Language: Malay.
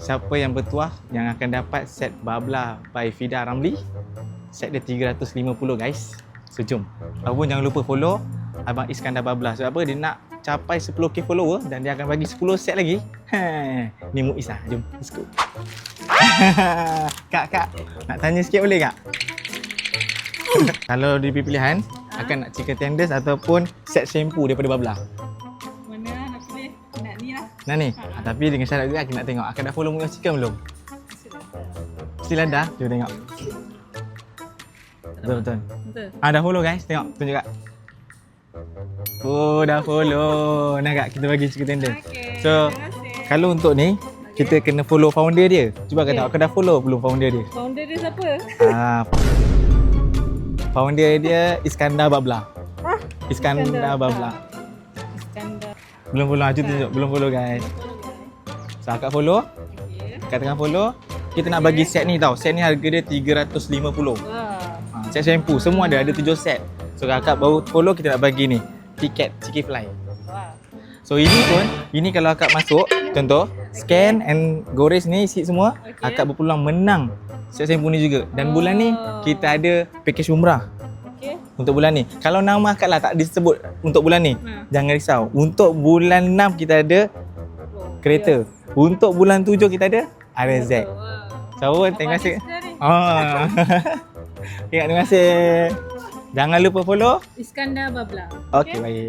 siapa yang bertuah yang akan dapat set Babla by Fida Ramli. Set dia 350 guys. So jom. Abang jangan lupa follow Abang Iskandar Babla. Sebab apa? Dia nak capai 10k follower dan dia akan bagi 10 set lagi. Ni Muiz lah. Jom. Let's go. Kak. Nak tanya sikit boleh kak? Kalau diberi pilihan, akan nak chicken tenders ataupun set shampoo daripada Babla? Mana nak pilih? Nak ni lah. Nah ni. Tapi dengan syarat juga kita nak tengok akan dah follow Muiz chicken belum? Still dah? Jom tengok. Betul. Dah follow guys. Tengok. Tunjuk kak. Oh, dah follow. Nah kak, kita bagi chicken tender. Okay, So, kalau untuk ni, kita kena follow founder dia. Cuba kata kau dah follow belum founder dia? Founder dia siapa? Founder dia Iskandar Babla. Iskandar Babla. Iskandar. Belum follow, tunjuk. Belum follow guys. So, akak follow. Okay. Akak tengah follow. Kita nak bagi set ni tau. Set ni harga dia 350. Set shampoo. Semua ada 7 set. So, kakak baru follow, kita nak bagi ni. Tiket Chicky Fly. So, ini kalau akak masuk, contoh, scan and gores ni isi semua, akak berpeluang menang set shampoo ni juga. Dan bulan ni, kita ada package umrah. Untuk bulan ni. Kalau nama akak lah tak disebut untuk bulan ni, jangan risau. Untuk bulan 6 kita ada kereta. Untuk bulan 7 kita ada RZ. So, terima kasih. Terima kasih. Jangan lupa follow Iskandar Babla. Okey, baik.